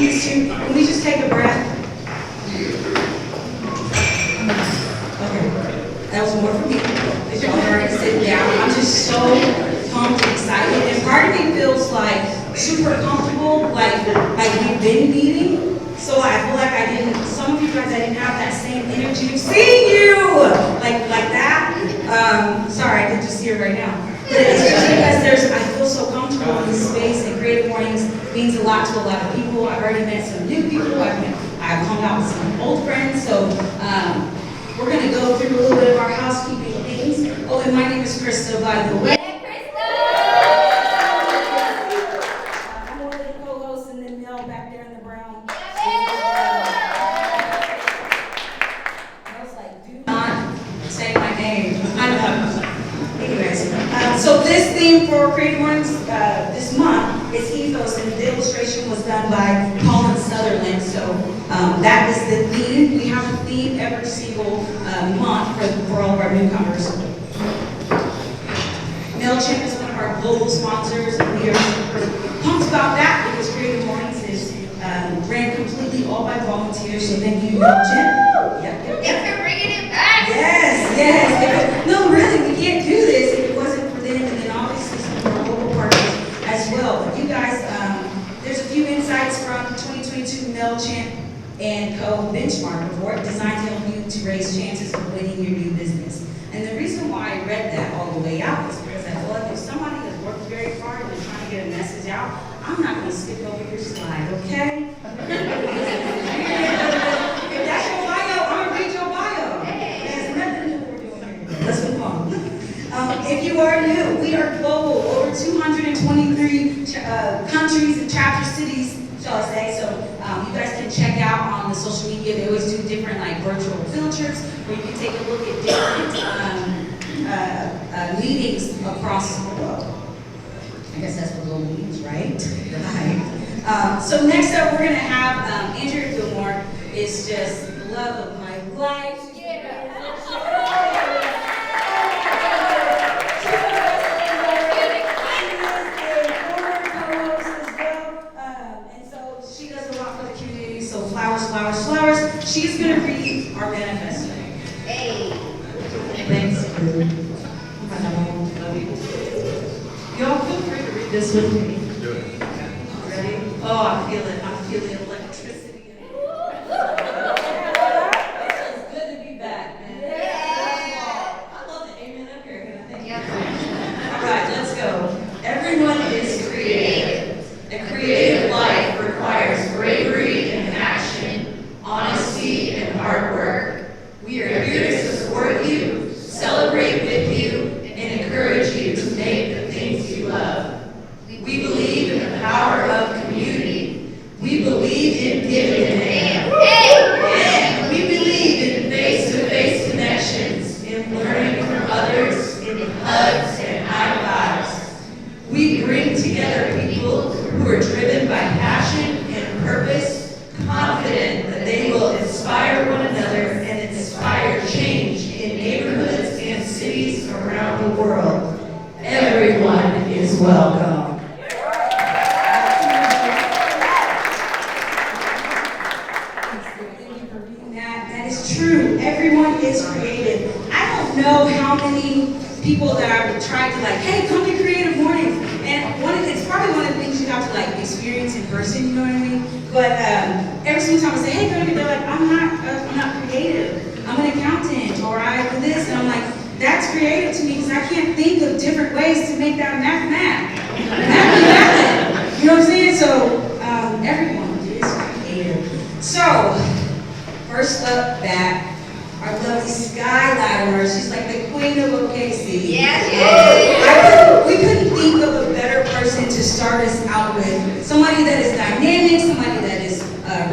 these two. Can we just take a breath? Okay, that was more for me. Because y'all are already sitting down. I'm just so pumped and excited. And part of me feels like super comfortable, like we've been meeting. So I feel like I didn't, some of you guys, I didn't have that same energy of seeing you, like that. Sorry, I can just see her right now. But it's just because I feel so comfortable in this space, and Creative Mornings means a lot to a lot of people. I've already met some new people. I've hung out with some old friends. So we're going to go through a little bit of our housekeeping things. Oh, and my name is Krista, by the way. I'm one of the co-hosts, and then Mel back there in the brown. I was like, do not say my name. Anyways, so this theme for Creative Mornings this month is ethos, and the illustration was done by Colin Sutherland. So that is the theme. We have a theme every single month for all of our newcomers. MailChimp is one of our global sponsors, and we are pumped about that because Creative Mornings is ran completely all by volunteers. So thank you, MailChimp. Yep. They're bringing it back. Yes. No, really, we can't do this if it wasn't for them, and then obviously some of our local partners as well. But you guys, there's a few insights from 2022 MailChimp and Co. benchmark report designed to help you to raise chances of winning your new business. And the reason why I read that all the way out is because I feel like if somebody has worked very hard and is trying to get a message out, I'm not going to skip over your slide, okay? If that's your bio, I'm going to read your bio. It has nothing to do with what we're doing here. Let's move on. If you are new, we are global, over 223 countries and chapter cities, shall I say. So you guys can check out on the social media. They always do different like virtual field trips where you can take a look at different meetings across the world. I guess that's what global means, right? Right. So next up, we're going to have Andrea Gilmore. Is just the love of my life. Flowers. She's going to read our manifesto. Hey. Thanks. Y'all feel free to read this with me. Ready? Oh, I feel it. I feel the electricity. It feels good to be back, man. I love the amen up here. Thank you. All right, let's go. Everyone is creative. A creative life requires bravery and action, honesty and hard work. We are here to support you, celebrate with you, and encourage you to make the things you love. We believe in the power of community. We believe in giving a hand. And we believe in face-to-face connections, in learning from others, in hugs and high fives. We bring together people who are driven by passion and purpose, confident that they will inspire one another and inspire change in neighborhoods and cities around the world. Everyone is welcome. Thank you for reading that. That is true. Everyone is creative. I don't know how many people that I've tried to like, hey, come to Creative Mornings. And it's probably one of the things you have to like experience in person, you know what I mean? But every single time I say, hey, go to me, they're like, I'm not creative. I'm an accountant, or I do this, and I'm like, that's creative to me because I can't think of different ways to make that math. You know what I'm saying? So everyone is creative. So first up back, our lovely Skye Latimer. She's like the queen of OKC. Yes. We couldn't think of a better person to start us out with. Somebody that is dynamic, somebody that is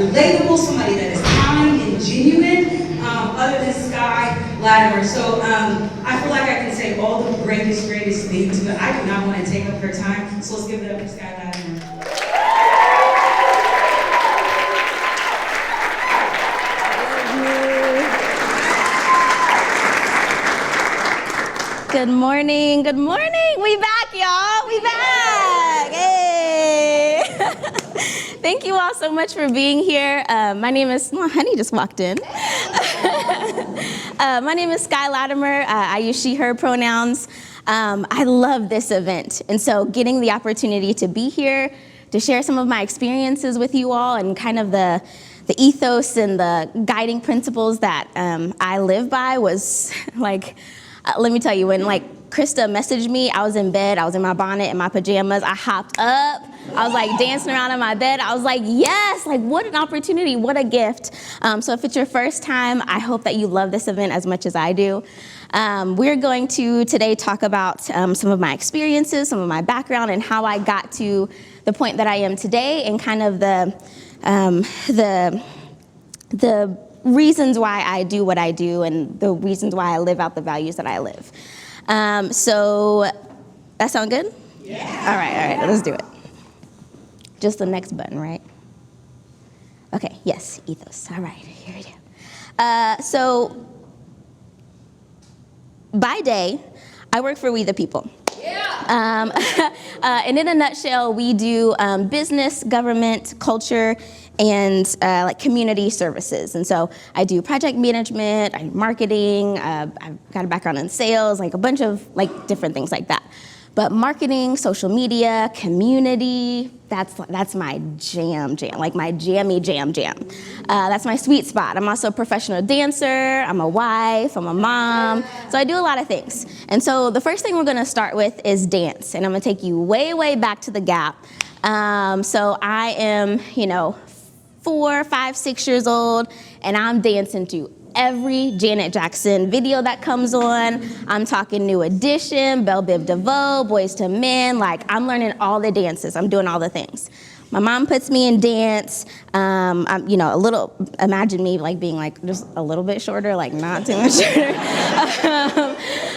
relatable, somebody that is kind and genuine, other than Skye Latimer. So I feel like I can say all the greatest things, but I do not want to take up her time. So let's give it up for Skye Latimer. Good morning. We back, y'all. We back. Hey. Thank you all so much for being here. My name is, well, honey just walked in. My name is Skye Latimer. I use she, her pronouns. I love this event. And so getting the opportunity to be here, to share some of my experiences with you all and kind of the ethos and the guiding principles that I live by was like, let me tell you, when like Krista messaged me, I was in bed, I was in my bonnet and my pajamas, I hopped up, I was like dancing around in my bed, I was like, yes, like what an opportunity, what a gift. So if it's your first time, I hope that you love this event as much as I do. We're going to today talk about some of my experiences, some of my background, and how I got to the point that I am today, and kind of the reasons why I do what I do, and the reasons why I live out the values that I live. So that sound good? Yeah. All right, let's do it. Just the next button, right? Okay, yes, ethos. All right, here we go. So by day, I work for We the People. Yeah. And in a nutshell, we do business, government, culture, and like community services. And so I do project management, I do marketing, I've got a background in sales, like a bunch of like different things like that. But marketing, social media, community, that's my jam, like my jammy jam. That's my sweet spot. I'm also a professional dancer, I'm a wife, I'm a mom, so I do a lot of things. And so the first thing we're gonna start with is dance, and I'm gonna take you way, way back to the Gap. So I am, 4, 5, 6 years old, and I'm dancing to every Janet Jackson video that comes on. I'm talking New Edition, Belle Biv DeVoe, Boys to Men. Like, I'm learning all the dances. I'm doing all the things. My mom puts me in dance. I'm, a little, imagine me like being like just a little bit shorter, like not too much shorter.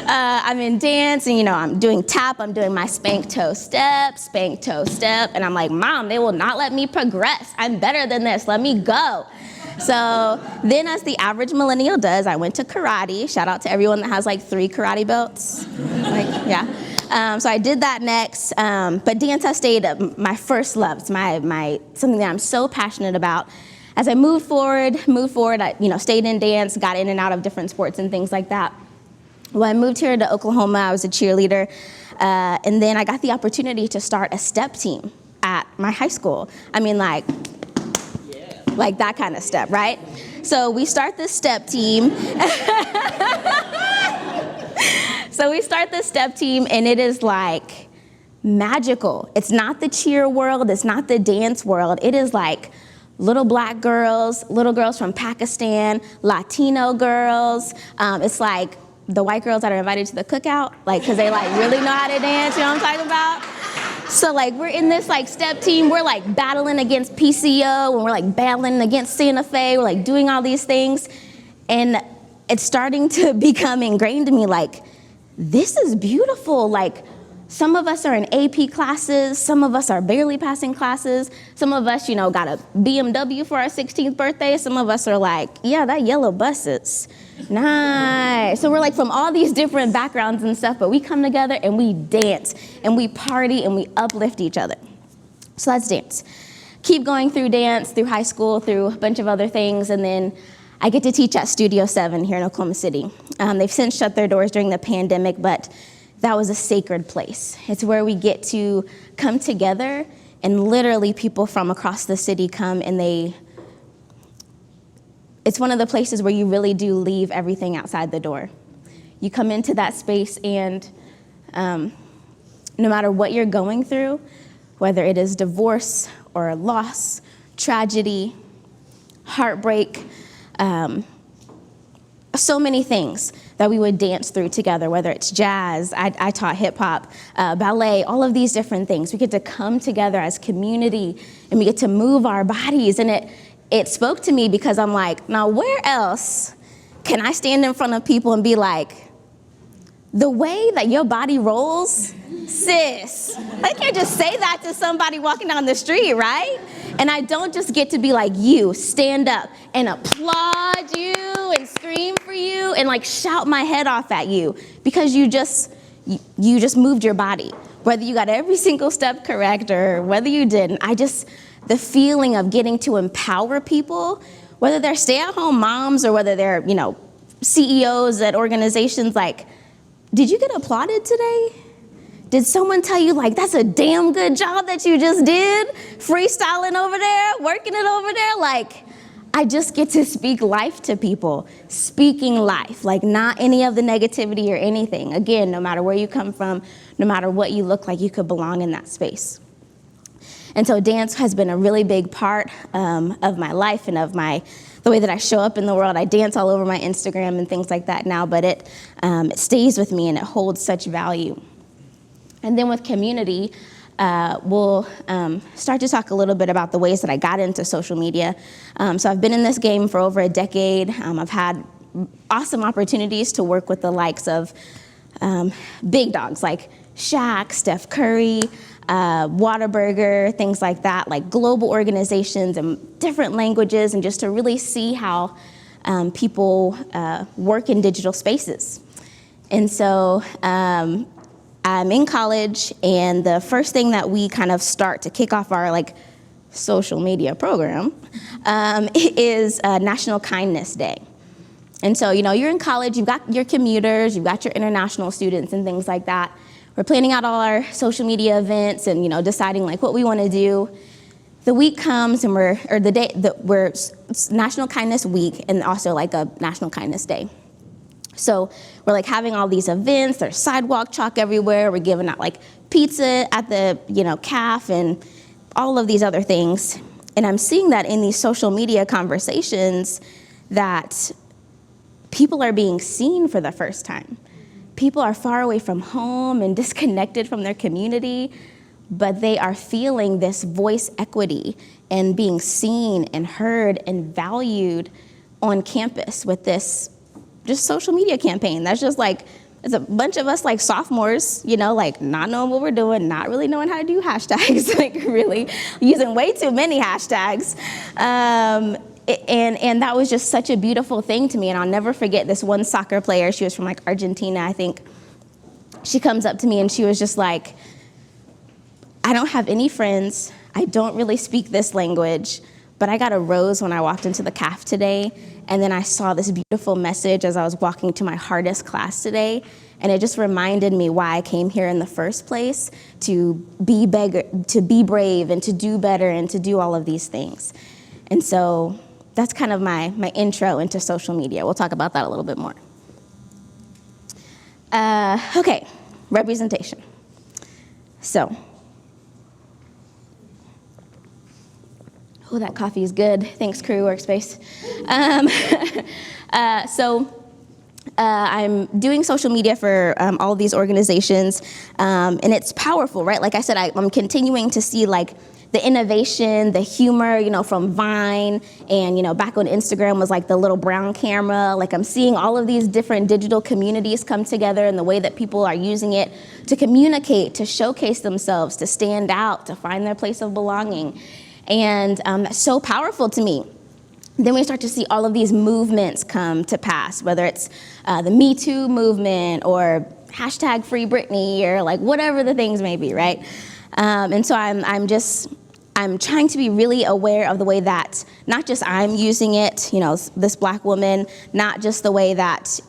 I'm in dance, and I'm doing tap. I'm doing my spank toe step, and I'm like, Mom, they will not let me progress. I'm better than this. Let me go. So then, as the average millennial does, I went to karate. Shout out to everyone that has like 3 karate belts. So I did that next. But dance has stayed my first love. It's my something that I'm so passionate about. As I moved forward, I stayed in dance, got in and out of different sports and things like that. When I moved here to Oklahoma, I was a cheerleader, and then I got the opportunity to start a step team at my high school. I mean, like that kind of step, right? So we start this step team. And it is like magical. It's not the cheer world. It's not the dance world. It is like little black girls, little girls from Pakistan, Latino girls. It's like the white girls that are invited to the cookout, like, because they like really know how to dance, you know what I'm talking about? So like we're in this like step team, we're like battling against PCO, and we're like battling against Santa Fe, we're like doing all these things, and it's starting to become ingrained in me, like, this is beautiful. Like, some of us are in AP classes, some of us are barely passing classes, some of us, got a BMW for our 16th birthday, some of us are like, yeah, that yellow bus is nice. So we're like from all these different backgrounds and stuff, but we come together and we dance and we party and we uplift each other. So that's dance. Keep going through dance, through high school, through a bunch of other things, and then I get to teach at Studio 7 here in Oklahoma City. They've since shut their doors during the pandemic, but that was a sacred place. It's where we get to come together, and literally people from across the city come, and it's one of the places where you really do leave everything outside the door. You come into that space, and no matter what you're going through, whether it is divorce or loss, tragedy, heartbreak, so many things that we would dance through together, whether it's jazz, I taught hip hop, ballet, all of these different things. We get to come together as community, and we get to move our bodies, and it spoke to me, because I'm like, now where else can I stand in front of people and be like, the way that your body rolls, sis, I can't just say that to somebody walking down the street, right? And I don't just get to be like, you, stand up and applaud you and scream for you and like shout my head off at you, because you just moved your body. Whether you got every single step correct or whether you didn't, the feeling of getting to empower people, whether they're stay-at-home moms or whether they're, CEOs at organizations, like, did you get applauded today? Did someone tell you, like, that's a damn good job that you just did? Freestyling over there, working it over there? Like, I just get to speak life to people, speaking life, like not any of the negativity or anything. Again, no matter where you come from, no matter what you look like, you could belong in that space. And so dance has been a really big part of my life and of the way that I show up in the world. I dance all over my Instagram and things like that now, but it stays with me and it holds such value. And then with community, we'll start to talk a little bit about the ways that I got into social media. So I've been in this game for over a decade. I've had awesome opportunities to work with the likes of big dogs like Shaq, Steph Curry, Whataburger, things like that, like global organizations and different languages, and just to really see how people work in digital spaces. And so I'm in college, and the first thing that we kind of start to kick off our social media program is National Kindness Day. And so, you're in college, you've got your commuters, you've got your international students and things like that. We're planning out all our social media events and, deciding what we want to do. The week comes and we're National Kindness Week and also a National Kindness Day. So we're having all these events, there's sidewalk chalk everywhere, we're giving out pizza at the, CAF and all of these other things. And I'm seeing that in these social media conversations that people are being seen for the first time. People are far away from home and disconnected from their community, but they are feeling this voice equity and being seen and heard and valued on campus with this just social media campaign. That's just it's a bunch of us sophomores, not knowing what we're doing, not really knowing how to do hashtags, really using way too many hashtags. And that was just such a beautiful thing to me. And I'll never forget this one soccer player. She was from Argentina, I think. She comes up to me and she was just like, I don't have any friends. I don't really speak this language, but I got a rose when I walked into the CAF today. And then I saw this beautiful message as I was walking to my hardest class today. And it just reminded me why I came here in the first place, to be brave and to do better and to do all of these things. And so that's kind of my intro into social media. We'll talk about that a little bit more. Okay, representation. So, oh, that coffee is good. Thanks, Crew Workspace. I'm doing social media for all of these organizations, and it's powerful, right? Like I said, I'm continuing to see the innovation, the humor, from Vine, and back when Instagram was the little brown camera. I'm seeing all of these different digital communities come together and the way that people are using it to communicate, to showcase themselves, to stand out, to find their place of belonging. And that's so powerful to me. Then we start to see all of these movements come to pass, whether it's the Me Too movement or hashtag Free Britney or whatever the things may be, right? And so I'm trying to be really aware of the way that not just I'm using it, this Black woman, not just the way that,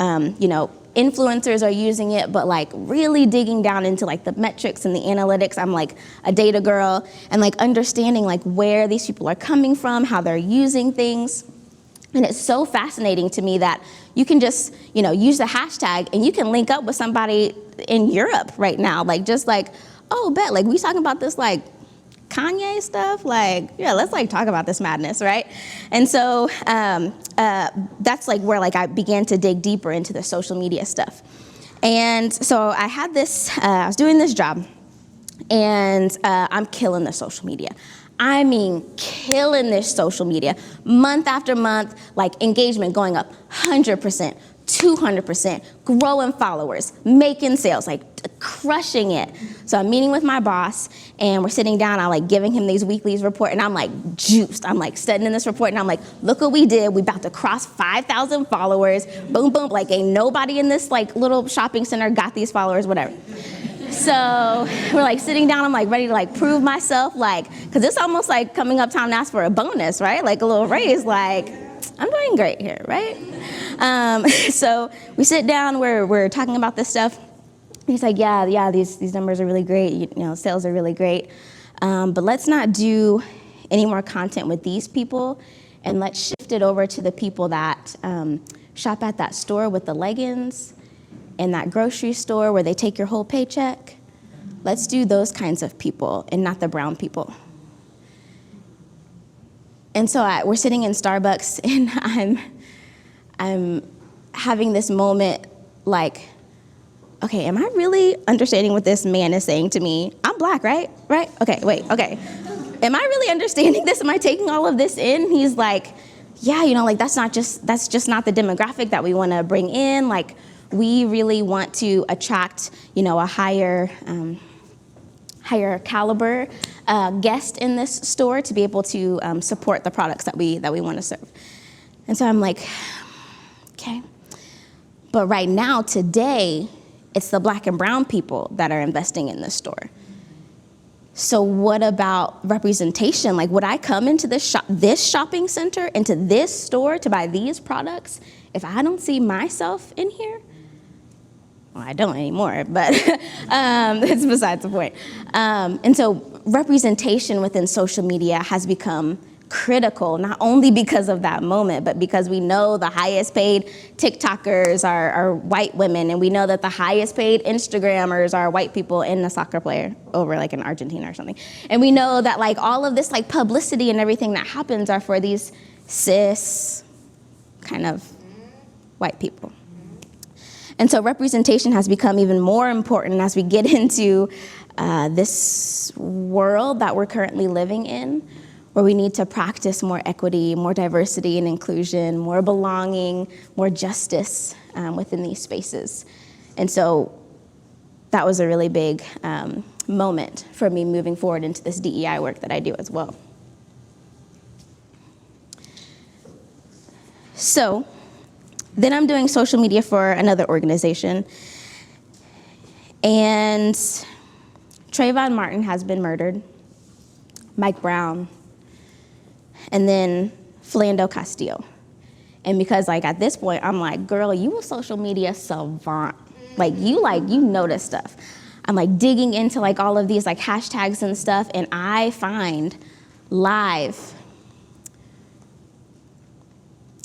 influencers are using it, but really digging down into the metrics and the analytics. I'm a data girl, and understanding where these people are coming from, how they're using things. And it's so fascinating to me that you can just, use the hashtag and you can link up with somebody in Europe right now. Oh, bet, we talking about this Kanye stuff, yeah, let's talk about this madness, right? And so that's where I began to dig deeper into the social media stuff. And so I had this, I was doing this job, and I'm killing the social media. I mean, killing this social media. Month after month, engagement going up 100%. 200%, growing followers, making sales, crushing it. So I'm meeting with my boss, and we're sitting down, I'm giving him these weeklies report, and I'm juiced. I'm studying this report, and I'm look what we did. We about to cross 5,000 followers. Boom, boom, ain't nobody in this little shopping center got these followers, whatever. So we're like sitting down, I'm like ready to like prove myself, like, cause it's almost like coming up time to ask for a bonus, right? Like a little raise, like, I'm doing great here, right? So we sit down, we're talking about this stuff. He's like, yeah, these numbers are really great, you know, sales are really great. But let's not do any more content with these people, and let's shift it over to the people that shop at that store with the leggings and that grocery store where they take your whole paycheck. Let's do those kinds of people and not the brown people. And so we're sitting in Starbucks, and I'm having this moment like, okay, am I really understanding what this man is saying to me? I'm black, right? Right? Okay, wait, okay. Am I really understanding this? Am I taking all of this in? He's like, yeah, you know, like that's just not the demographic that we want to bring in. Like, we really want to attract, you know, a higher caliber guest in this store to be able to support the products that we want to serve. And so I'm like, okay. But right now, today, it's the black and brown people that are investing in this store. So what about representation? Like, would I come into this shopping center, into this store to buy these products if I don't see myself in here? Well, I don't anymore, but that's besides the point. And so representation within social media has become critical, not only because of that moment, but because we know the highest paid TikTokers are white women, and we know that the highest paid Instagrammers are white people and a soccer player over like in Argentina or something. And we know that like all of this like publicity and everything that happens are for these cis kind of white people. And so representation has become even more important as we get into this world that we're currently living in, where we need to practice more equity, more diversity and inclusion, more belonging, more justice within these spaces. And so that was a really big moment for me moving forward into this DEI work that I do as well. So then I'm doing social media for another organization, and Trayvon Martin has been murdered, Mike Brown, and then Philando Castile. And because like at this point, I'm like, girl, you a social media savant. Like you know this stuff. I'm like digging into like all of these like hashtags and stuff, and I find live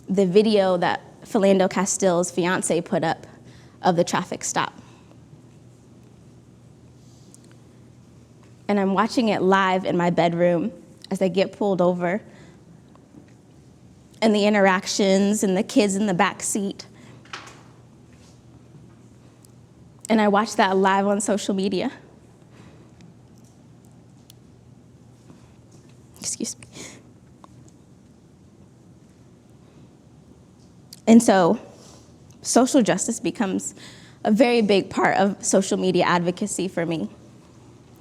the video that Philando Castile's fiance put up of the traffic stop. And I'm watching it live in my bedroom as I get pulled over, and the interactions and the kids in the back seat. And I watch that live on social media. Excuse me. And so social justice becomes a very big part of social media advocacy for me.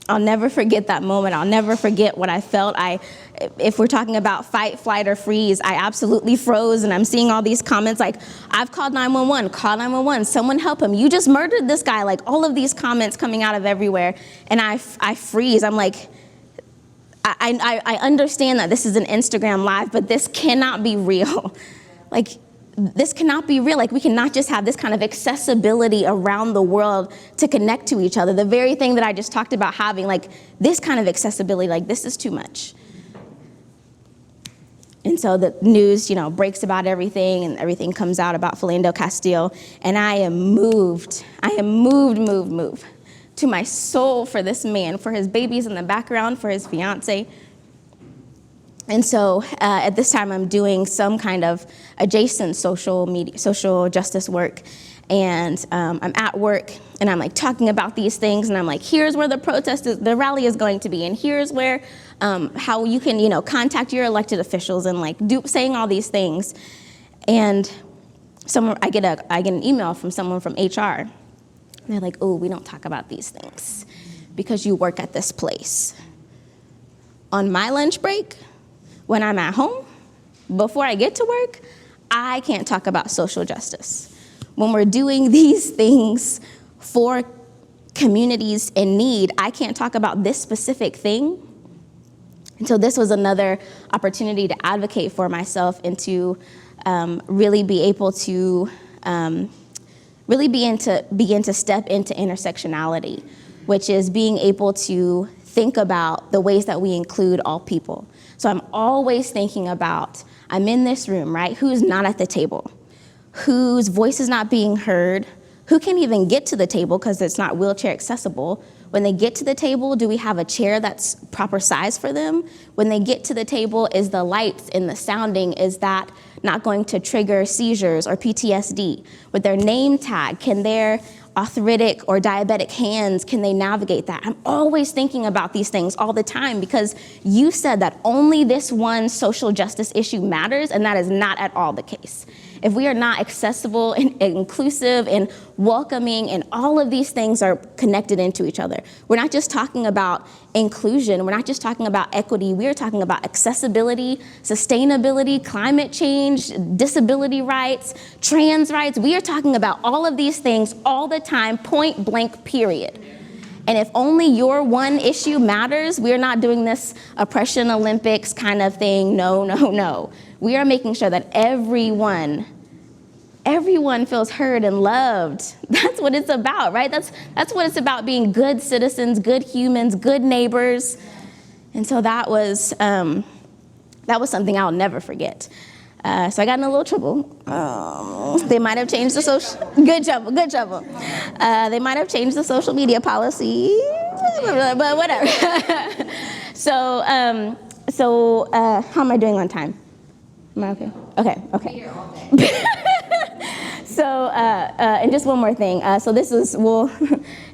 I'll never forget that moment. I'll never forget what I felt. If we're talking about fight, flight, or freeze, I absolutely froze, and I'm seeing all these comments like, I've called 911, call 911, someone help him. You just murdered this guy, like all of these comments coming out of everywhere, and I freeze. I'm like, I understand that this is an Instagram live, but this cannot be real. Like, this cannot be real. Like, we cannot just have this kind of accessibility around the world to connect to each other. The very thing that I just talked about having, like this kind of accessibility, like this is too much. And so the news, you know, breaks about everything, and everything comes out about Philando Castile, and I am moved to my soul for this man, for his babies in the background, for his fiance. And so at this time, I'm doing some kind of adjacent social justice work. And I'm at work, and I'm like talking about these things, and I'm like, here's where the rally is going to be, and here's where how you can, you know, contact your elected officials, and like saying all these things. And I get an email from someone from HR, and they're like, oh, we don't talk about these things because you work at this place. On my lunch break, when I'm at home, before I get to work, I can't talk about social justice. When we're doing these things for communities in need, I can't talk about this specific thing. And so this was another opportunity to advocate for myself and to really be able to begin to step into intersectionality, which is being able to think about the ways that we include all people. So I'm always thinking about, I'm in this room, right? Who's not at the table? Whose voice is not being heard? Who can't even get to the table because it's not wheelchair accessible? When they get to the table, do we have a chair that's proper size for them? When they get to the table, is the lights and the sounding, is that not going to trigger seizures or PTSD? With their name tag, can their arthritic or diabetic hands, can they navigate that? I'm always thinking about these things all the time because you said that only this one social justice issue matters, and that is not at all the case. If we are not accessible and inclusive and welcoming, and all of these things are connected into each other. We're not just talking about inclusion. We're not just talking about equity. We are talking about accessibility, sustainability, climate change, disability rights, trans rights. We are talking about all of these things all the time, point blank, period. And if only your one issue matters, we're not doing this oppression Olympics kind of thing. No, no, no. We are making sure that everyone feels heard and loved. That's what it's about, right? That's what it's about, being good citizens, good humans, good neighbors. And so that was something I'll never forget. So I got in a little trouble. They might have changed the social, good trouble. They might have changed the social media policy, but whatever. So how am I doing on time? Am I okay? Okay. So, and just one more thing. So this is,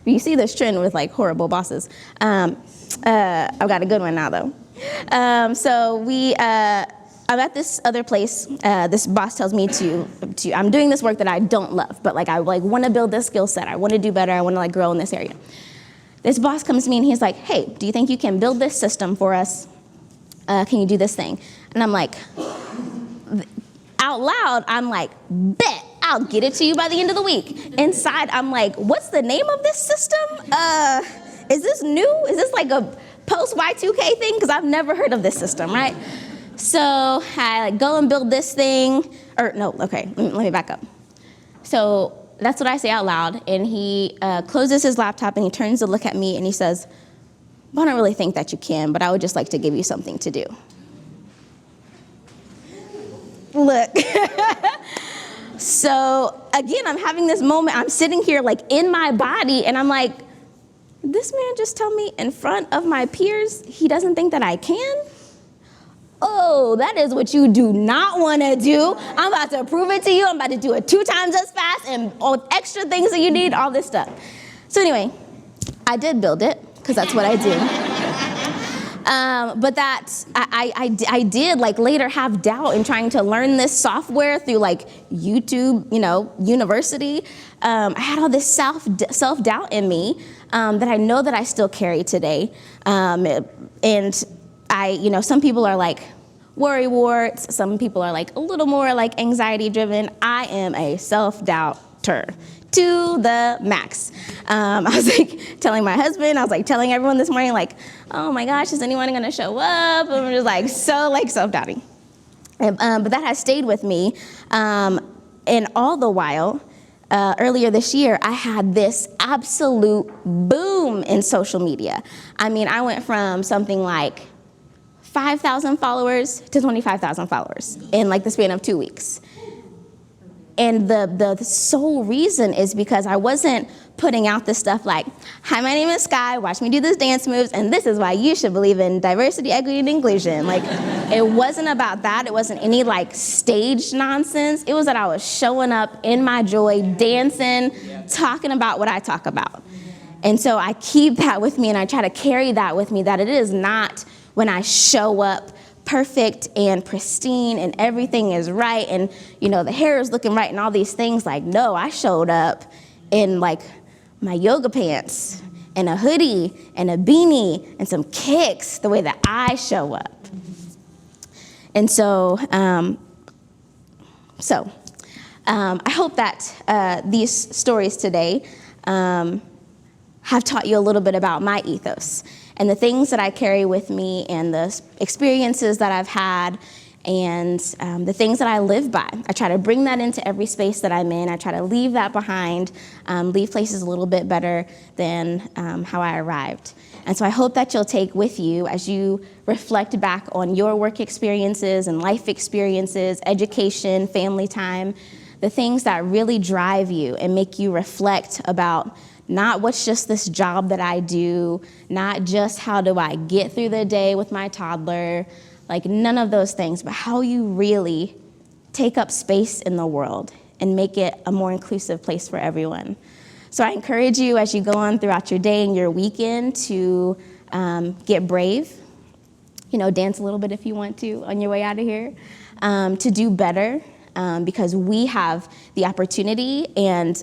you see this trend with like horrible bosses. I've got a good one now though. I'm at this other place. This boss tells me I'm doing this work that I don't love, but like I want to build this skill set. I want to do better. I want to like grow in this area. This boss comes to me and he's like, hey, do you think you can build this system for us? Can you do this thing? And I'm like, out loud, I'm like, bet, I'll get it to you by the end of the week. Inside, I'm like, what's the name of this system? Is this new? Is this like a post-Y2K thing? Because I've never heard of this system, right? So I go and build this thing, let me back up. So that's what I say out loud, and he closes his laptop and he turns to look at me and he says, well, I don't really think that you can, but I would just like to give you something to do. Look. So again, I'm having this moment, I'm sitting here like in my body and I'm like, this man just told me in front of my peers he doesn't think that I can? Oh, that is what you do not want to do. I'm about to prove it to you. I'm about to do it 2 times as fast and all extra things that you need, all this stuff. So anyway, I did build it because that's what I do. But that I did like later have doubt in trying to learn this software through like YouTube, university. I had all this self-doubt in me that I know that I still carry today. And some people are like worry warts. Some people are like a little more like anxiety driven. I am a self-doubter to the max. I was like telling my husband, I was like telling everyone this morning, like, oh my gosh, is anyone gonna show up? And I'm just like so like self-doubting. But that has stayed with me. And all the while, earlier this year, I had this absolute boom in social media. I mean, I went from something like 5,000 followers to 25,000 followers in like the span of 2 weeks. And the sole reason is because I wasn't putting out this stuff like, hi, my name is Skye, watch me do these dance moves, and this is why you should believe in diversity, equity, and inclusion. Like, it wasn't about that. It wasn't any like staged nonsense. It was that I was showing up in my joy, dancing, talking about what I talk about. And so I keep that with me, and I try to carry that with me, that it is not when I show up perfect and pristine and everything is right and the hair is looking right and all these things. Like, no, I showed up in like my yoga pants and a hoodie and a beanie and some kicks, the way that I show up. And so I hope that these stories today have taught you a little bit about my ethos and the things that I carry with me and the experiences that I've had and the things that I live by. I try to bring that into every space that I'm in. I try to leave that behind, leave places a little bit better than how I arrived. And so I hope that you'll take with you as you reflect back on your work experiences and life experiences, education, family time, the things that really drive you and make you reflect about not what's just this job that I do, not just how do I get through the day with my toddler, like none of those things, but how you really take up space in the world and make it a more inclusive place for everyone. So I encourage you as you go on throughout your day and your weekend to get brave, dance a little bit if you want to on your way out of here, to do better, because we have the opportunity and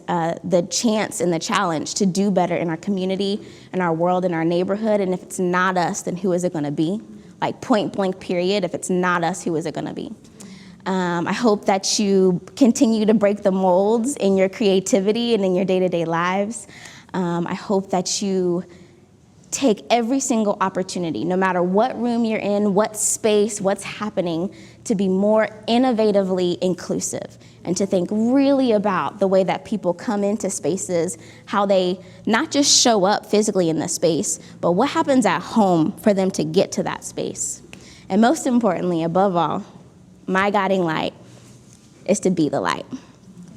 the chance and the challenge to do better in our community, in our world, in our neighborhood. And if it's not us, then who is it going to be? Like point blank period, if it's not us, who is it going to be? I hope that you continue to break the molds in your creativity and in your day-to-day lives. I hope that you take every single opportunity, no matter what room you're in, what space, what's happening, to be more innovatively inclusive and to think really about the way that people come into spaces, how they not just show up physically in the space, but what happens at home for them to get to that space. And most importantly, above all, my guiding light is to be the light.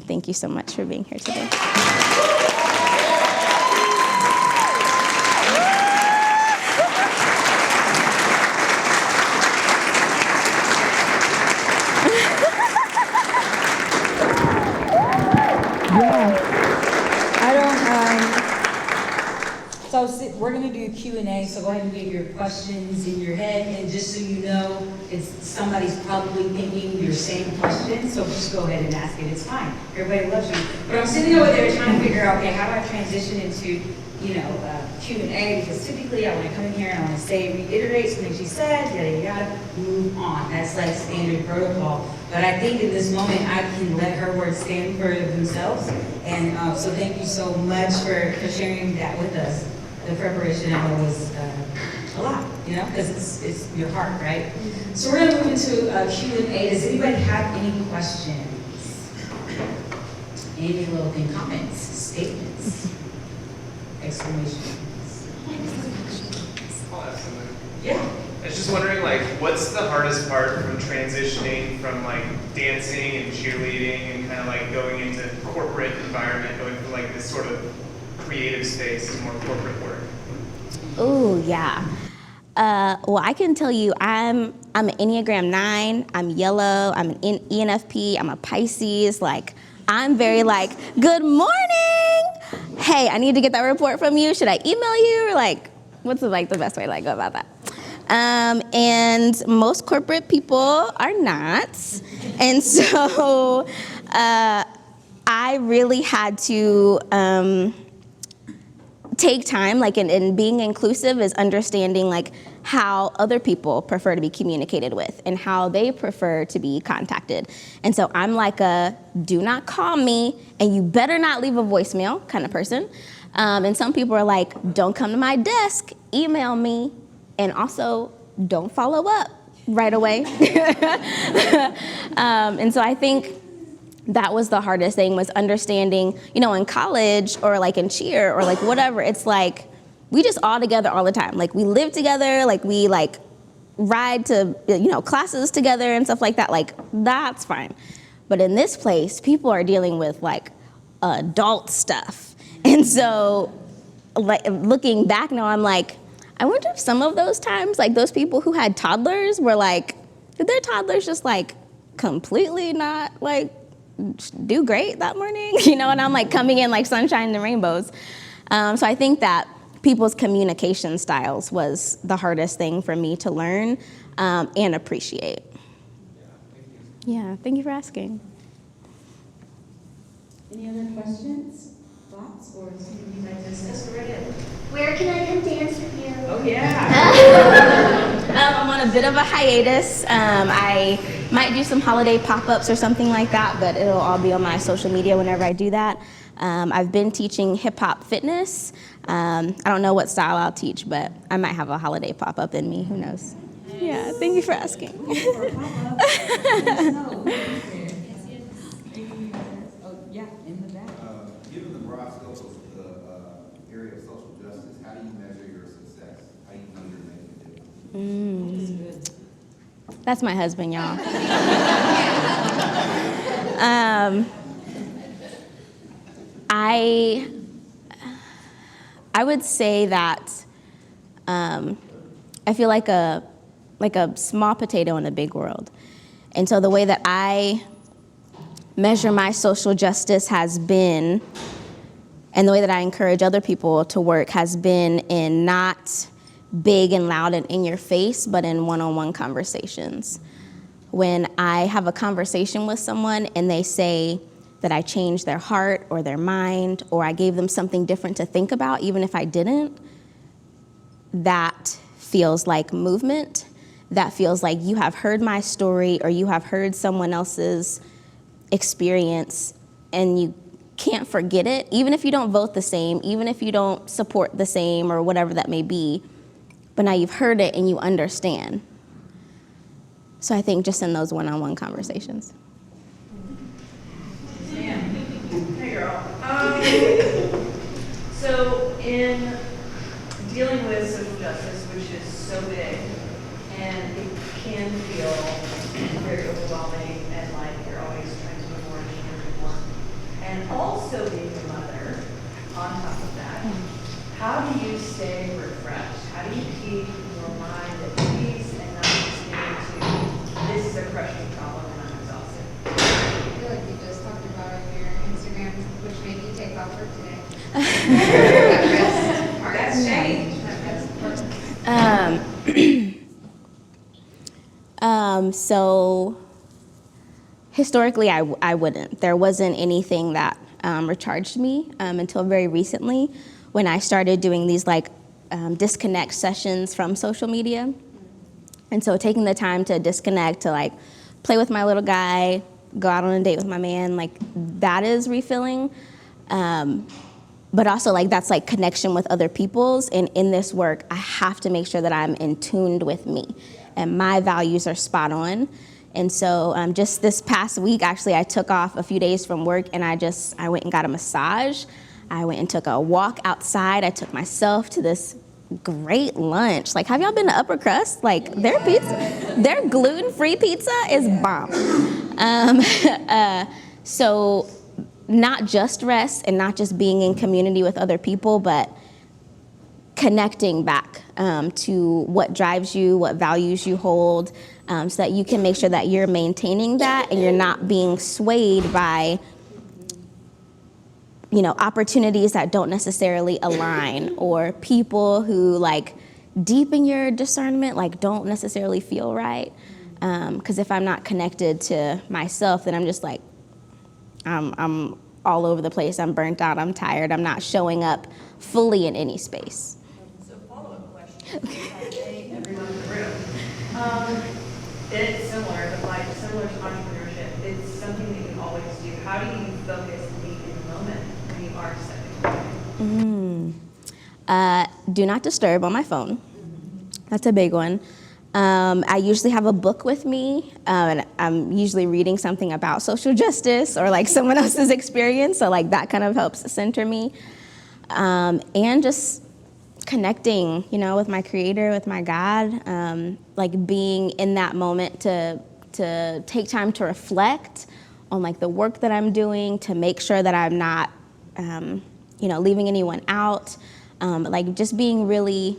Thank you so much for being here today. So we're going to do Q&A, so go ahead and get your questions in your head, and just so you know, somebody's probably thinking your same question, so just go ahead and ask it. It's fine. Everybody loves you. But I'm sitting over there trying to figure out, okay, how do I transition into, Q&A? Because typically I want to come in here and I want to reiterate something she said, yada, yada, move on. That's like standard protocol. But I think in this moment I can let her words stand for themselves. And so thank you so much for sharing that with us. The preparation I know was a lot, because it's your heart, right? So we're going to move into Q&A. Does anybody have any questions? Any little thing, comments, statements, exclamations? I'll ask something. Yeah. I was just wondering, what's the hardest part from transitioning from dancing and cheerleading and kind of going into corporate environment, going from this sort of creative space to more corporate work? Oh, yeah. Well, I can tell you I'm an Enneagram 9, I'm yellow, I'm an ENFP, I'm a Pisces. I'm very good morning. Hey, I need to get that report from you. Should I email you? Or what's the best way to go about that? And most corporate people are not. And so I really had to take time, in being inclusive is understanding how other people prefer to be communicated with and how they prefer to be contacted. And so I'm a do not call me and you better not leave a voicemail kind of person. And some people are don't come to my desk, email me, and also don't follow up right away. And so I think that was the hardest thing, was understanding, in college or in cheer or whatever, it's we just all together all the time. We live together, we ride to, classes together and stuff like that. That's fine. But in this place, people are dealing with adult stuff. And so looking back now, I'm I wonder if some of those times, those people who had toddlers were did their toddlers just completely not do great that morning, and I'm coming in sunshine and rainbows. So I think that people's communication styles was the hardest thing for me to learn and appreciate. Yeah, thank you for asking. Any other questions, thoughts, or something you'd like to discuss? Go right ahead. Where can I come dance with you? Oh, yeah. I'm on a bit of a hiatus. I Might do some holiday pop-ups or something like that, but it'll all be on my social media whenever I do that. I've been teaching hip-hop fitness. I don't know what style I'll teach, but I might have a holiday pop-up in me. Who knows? Yeah, thank you for asking. Given the broad scope of the area of social justice, how do you measure your success? How do you know you're making a difference? That's my husband, y'all. I would say that I feel like a small potato in a big world. And so the way that I measure my social justice has been, and the way that I encourage other people to work has been in not big and loud and in your face, but in one-on-one conversations. When I have a conversation with someone and they say that I changed their heart or their mind, or I gave them something different to think about, even if I didn't, that feels like movement. That feels like you have heard my story or you have heard someone else's experience and you can't forget it, even if you don't vote the same, even if you don't support the same or whatever that may be, but now you've heard it and you understand. So I think just in those one-on-one conversations. Hey girl. So in dealing with social justice, which is so big, and it can feel very overwhelming and like you're always trying to do more and more and more. And also being a mother, on top of that, how do you stay refreshed? How do you keep your mind at peace and not just getting to, this is a crushing problem and I'm exhausted? I feel like you just talked about your Instagram, which made you take off work today. That's changed. So historically, I wouldn't. There wasn't anything that recharged me until very recently when I started doing these disconnect sessions from social media. And so taking the time to disconnect, to play with my little guy, go out on a date with my man, that is refilling. But also that's connection with other people's. And in this work, I have to make sure that I'm in tuned with me and my values are spot on. And so just this past week, actually, I took off a few days from work and I went and got a massage. I went and took a walk outside. I took myself to this great lunch. Have y'all been to Upper Crust? Their pizza, their gluten-free pizza is bomb. So not just rest and not just being in community with other people, but connecting back to what drives you, what values you hold, so that you can make sure that you're maintaining that and you're not being swayed by opportunities that don't necessarily align, or people who deepen your discernment, don't necessarily feel right. Because if I'm not connected to myself, then I'm just I'm all over the place. I'm burnt out. I'm tired. I'm not showing up fully in any space. So follow-up question. Hey, everyone in the room. It's similar, but similar to entrepreneurship, it's something that you always do. How do you focus and be in the moment when you are stepping away? Do not disturb on my phone. That's a big one. I usually have a book with me, and I'm usually reading something about social justice or someone else's experience, so that kind of helps center me. And just connecting, with my creator, with my God, being in that moment to take time to reflect on the work that I'm doing, to make sure that I'm not, leaving anyone out, just being really,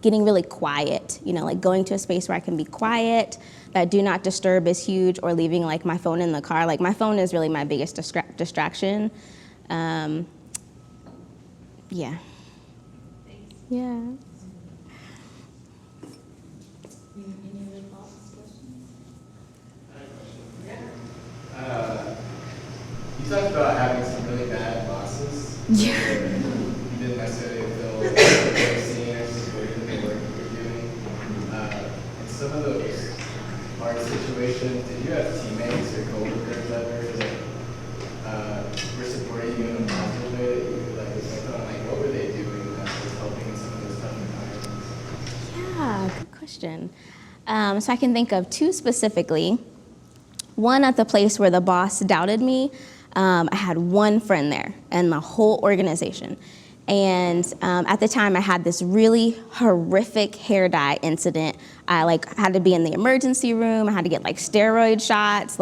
getting really quiet, going to a space where I can be quiet. That do not disturb is huge, or leaving my phone in the car. My phone is really my biggest distraction. Yeah. Thanks. Yeah. Any other thoughts, questions? You talked about having some really bad bosses. Yeah. You didn't necessarily feel like they were seeing or supporting the work you were doing. And some of those situation, did you have teammates or coworkers ever that were supporting you in a positive way that you like reflect on? Like, what were they doing that was helping in some of those tough environments? Yeah, good question. So I can think of two specifically. One at the place where the boss doubted me. I had one friend there in the whole organization. And at the time, I had this really horrific hair dye incident. I had to be in the emergency room. I had to get steroid shots.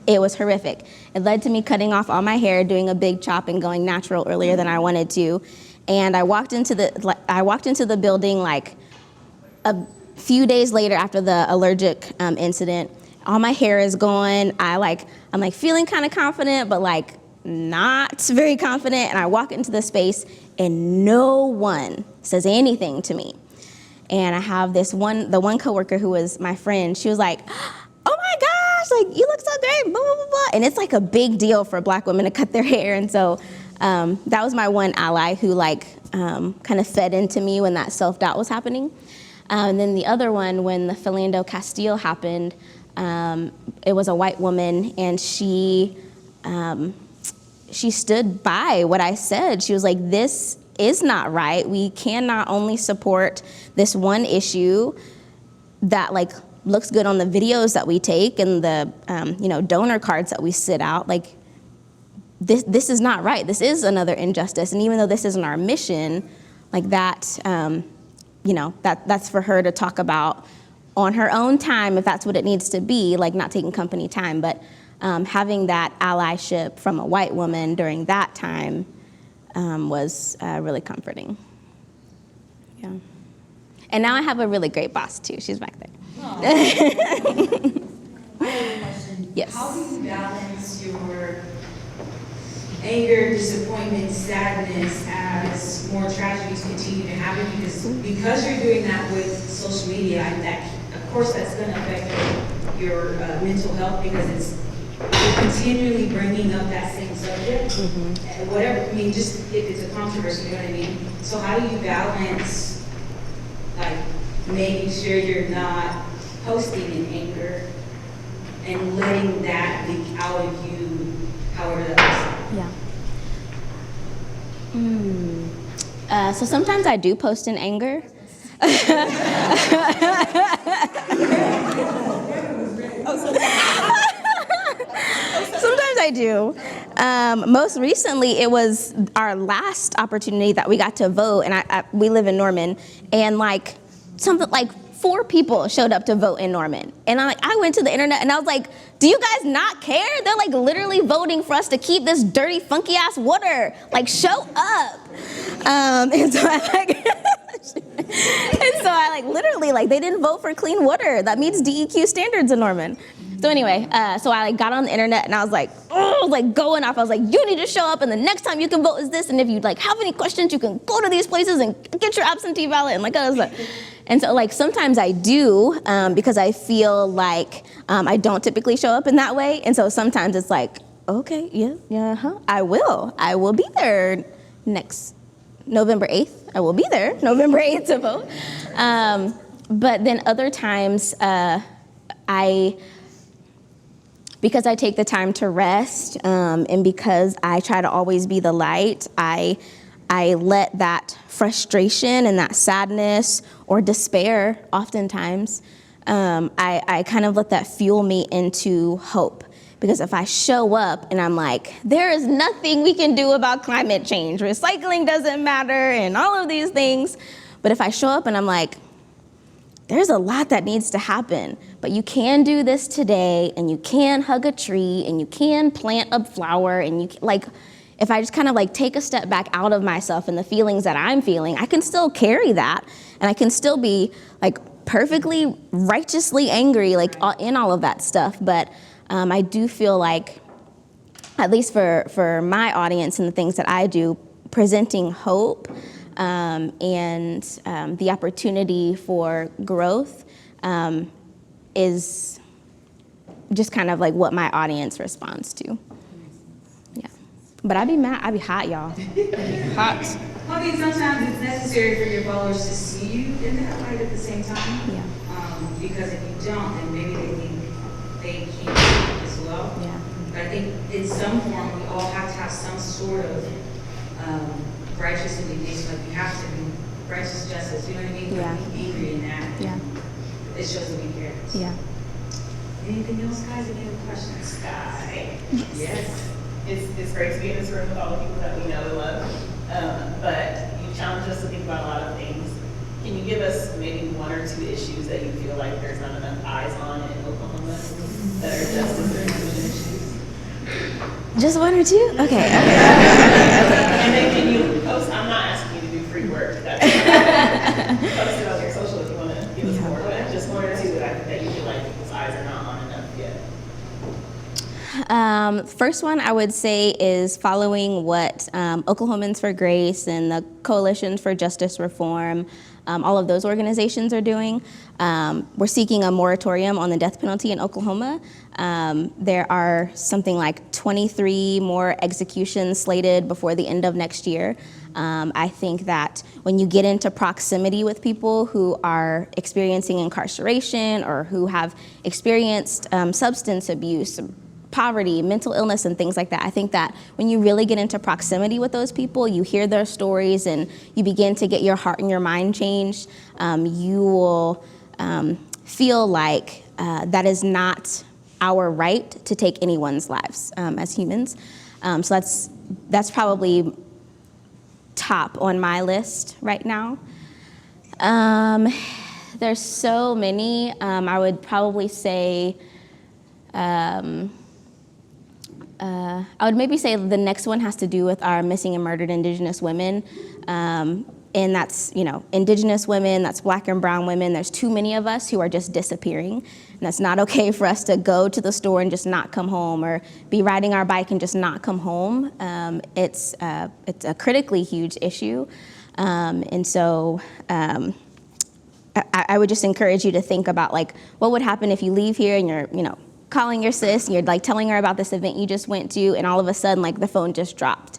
It was horrific. It led to me cutting off all my hair, doing a big chop, and going natural earlier than I wanted to. And I walked into the building a few days later after the allergic incident. All my hair is gone. I'm feeling kind of confident, but not very confident. And I walk into the space and no one says anything to me. And I have the one coworker who was my friend. She was like, "Oh my gosh, you look so great, blah, blah, blah, blah." And it's a big deal for Black women to cut their hair. And so that was my one ally who kind of fed into me when that self-doubt was happening. And then the other one, when the Philando Castile happened, it was a white woman, and she stood by what I said. She was like, "This is not right. We cannot only support this one issue that looks good on the videos that we take and the donor cards that we sit out. This is not right. This is another injustice. And even though this isn't our mission, that's for her to talk about on her own time, if that's what it needs to be, not taking company time. But having that allyship from a white woman during that time was really comforting. Yeah. And now I have a really great boss, too. She's back there. I have a question. Yes. How do you balance your anger, disappointment, sadness as more tragedies continue to happen? Because you're doing that with social media, of course that's going to affect your mental health, because you're continually bringing up that same subject. Mm-hmm. Whatever, just if it's a controversy, you know what I mean? So how do you balance making sure you're not posting in anger and letting that leak out of you, however that is? Yeah. So sometimes I do post in anger. Sometimes I do. Most recently, it was our last opportunity that we got to vote, and we live in Norman, and something 4 people showed up to vote in Norman. And I went to the internet and I was like, "Do you guys not care? They're literally voting for us to keep this dirty, funky ass water. Show up." And so I literally they didn't vote for clean water. That meets DEQ standards in Norman. So anyway, so I got on the internet and I was going off. I was like, "You need to show up, and the next time you can vote is this. And if you have any questions, you can go to these places and get your absentee ballot." And other stuff. And so sometimes I do because I feel I don't typically show up in that way. And so sometimes it's okay, yeah, I will be there next November 8th. I will be there November 8th to vote. But then other times because I take the time to rest, and because I try to always be the light, I let that frustration and that sadness or despair, oftentimes, I kind of let that fuel me into hope. Because if I show up and I'm there is nothing we can do about climate change, recycling doesn't matter, and all of these things, but if I show up and I'm there's a lot that needs to happen, but you can do this today, and you can hug a tree, and you can plant a flower, and you if I just kind of take a step back out of myself and the feelings that I'm feeling, I can still carry that, and I can still be perfectly righteously angry in all of that stuff. But I do feel at least for my audience and the things that I do, presenting hope and the opportunity for growth is just kind of what my audience responds to. Yeah. But I'd be mad. I'd be hot, y'all. Hot. Sometimes it's necessary for your followers to see you in that light at the same time. Yeah. Because if you don't, then maybe they think they well. Yeah. But I think in some form, we all have to have some sort of righteous indignation. Like we have to be righteous justice. You know what I mean? Yeah. Be angry in that. Yeah. It shows that we care. Yeah. Anything else, guys? Any other questions? Skye. Yes. It's great to be in this room with all the people that we know and love. But you challenge us to think about a lot of things. Can you give us maybe one or two issues that you feel like there's not enough eyes on in Oklahoma that are justice or inclusion issues? Just one or two? Okay. And then can you post, I'm not asking you to do free work. That's post it on your social if you want to give us more, but just one or two that you feel like people's eyes are not on enough yet. First one I would say is following what Oklahomans for Grace and the Coalition for Justice Reform, all of those organizations are doing. We're seeking a moratorium on the death penalty in Oklahoma. There are something like 23 more executions slated before the end of next year. I think that when you get into proximity with people who are experiencing incarceration or who have experienced substance abuse, poverty, mental illness, and things like that. I think that when you really get into proximity with those people, you hear their stories and you begin to get your heart and your mind changed, you will feel like that is not our right to take anyone's lives as humans. So that's probably top on my list right now. There's so many. I would probably say I would maybe say the next one has to do with our missing and murdered Indigenous women. And that's, Indigenous women, that's Black and brown women. There's too many of us who are just disappearing. And that's not okay for us to go to the store and just not come home or be riding our bike and just not come home. It's a critically huge issue. And so I would just encourage you to think about what would happen if you leave here and you're, calling your sis and you're telling her about this event you just went to, and all of a sudden the phone just dropped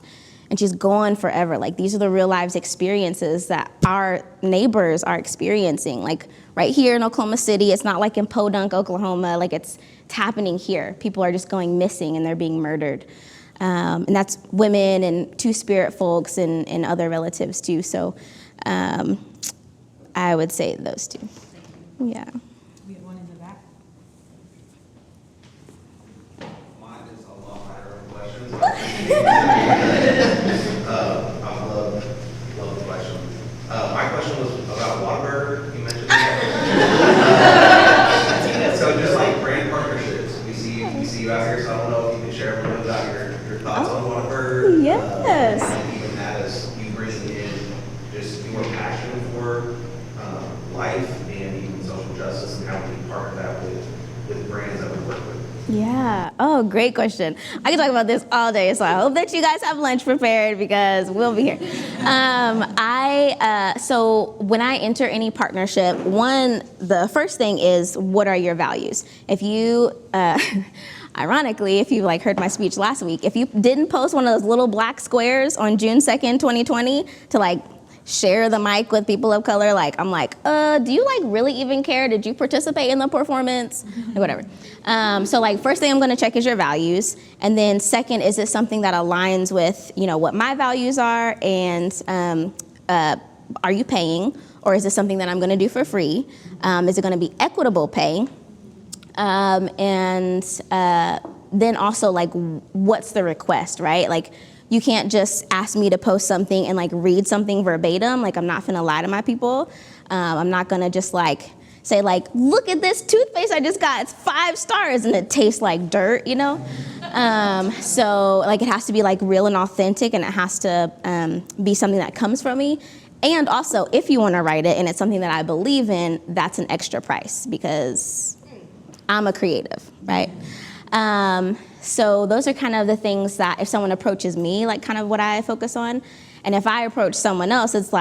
and she's gone forever. These are the real lives experiences that our neighbors are experiencing. Right here in Oklahoma City, it's not like in Podunk, Oklahoma, it's happening here. People are just going missing and they're being murdered. And that's women and Two-Spirit folks and other relatives too. So I would say those two. Yeah. We have one in the back. Mine is a lot higher questions. I love the question. My question was about Whataburger. You mentioned that. So just brand partnerships, we see you out here. So I don't know if you can share a little bit about your thoughts on Whataburger. Yes. And even that as you bringing in just your passion for life and even social justice, and how we can partner that with brands that we work with. Yeah. Oh, great question. I can talk about this all day, so I hope that you guys have lunch prepared because we'll be here. So when I enter any partnership, the first thing is, what are your values? If you, ironically, if you heard my speech last week, if you didn't post one of those little black squares on June 2nd, 2020 to share the mic with people of color, I'm do you really even care? Did you participate in the performance? Whatever. So first thing I'm gonna check is your values. And then second, is it something that aligns with, what my values are? And are you paying? Or is it something that I'm gonna do for free? Is it gonna be equitable pay? And then also what's the request, right? You can't just ask me to post something and read something verbatim. I'm not finna lie to my people. I'm not gonna just say look at this toothpaste I just got. It's 5 stars and it tastes like dirt, So it has to be real and authentic, and it has to be something that comes from me. And also, if you wanna write it and it's something that I believe in, that's an extra price because I'm a creative, right? So those are kind of the things that if someone approaches me, kind of what I focus on. And if I approach someone else, it's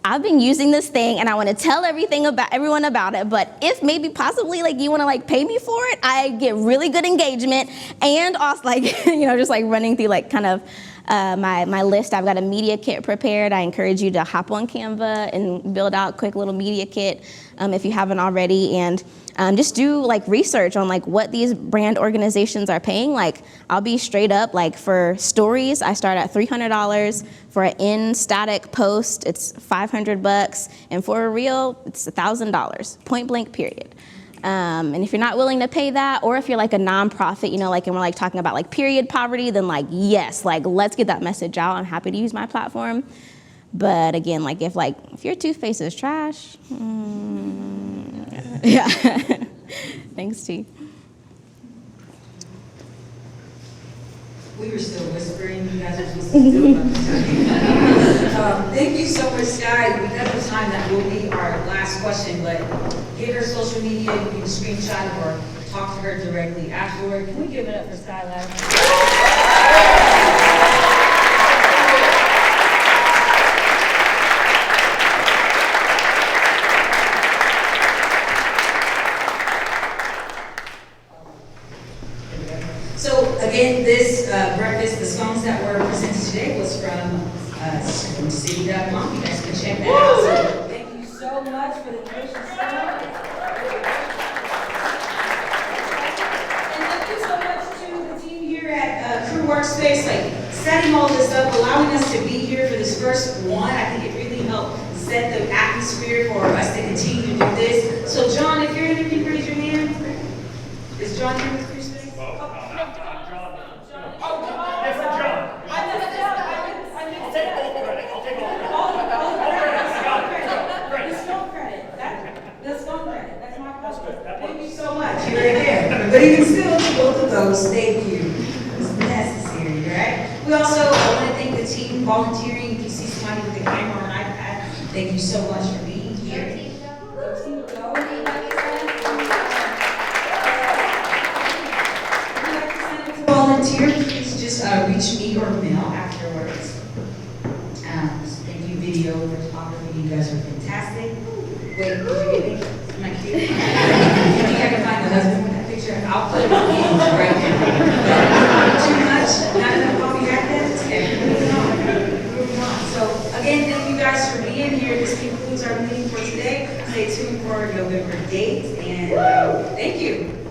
I've been using this thing and I want to tell everyone about it, but if maybe possibly you want to pay me for it, I get really good engagement and also just running through kind of my list. I've got a media kit prepared. I encourage you to hop on Canva and build out a quick little media kit if you haven't already, and just do like research on like what these brand organizations are paying. Like I'll be straight up, like for stories, I start at $300. For an in static post, it's $500, and for a reel, it's $1,000, point blank, period. And if you're not willing to pay that, or if you're like a nonprofit, you know, like, and we're like talking about like period poverty, then like, yes, like let's get that message out. I'm happy to use my platform. But again, like if your toothpaste is trash, yeah. Thanks, T. We were still whispering, you guys are just still thank you so much, Skye. Because of time, that will be our last question, but give her social media, you can screenshot it or talk to her directly afterward. Can we give it up for Skye Latimer? So again, this breakfast, the scones that were presented today was from city.com. You guys can check that out. So thank you so much for the delicious scones. And thank you so much to the team here at Crew Workspace, like setting all this up, allowing us to be here for this first one. I think it really helped set the atmosphere for us to continue to do this. So John, if you're in here, can you raise your hand? Is John here with Crew Space? But even still, both of those, thank you. It's necessary, right? We also want to thank the team volunteering. If you see somebody with a camera or an iPad, thank you so much for being here. If you'd like to sign up to volunteer, please just reach me or Mel afterwards. Thank you, video, photography. You guys are fantastic. Wait, did you get me? Am I cute? You think I can find the husband with that picture? I'll put it on the end right now. Too much? Not enough coffee back then? Okay, moving on. So, again, thank you guys for being here. This concludes our meeting for today. Stay tuned for November date, and thank you.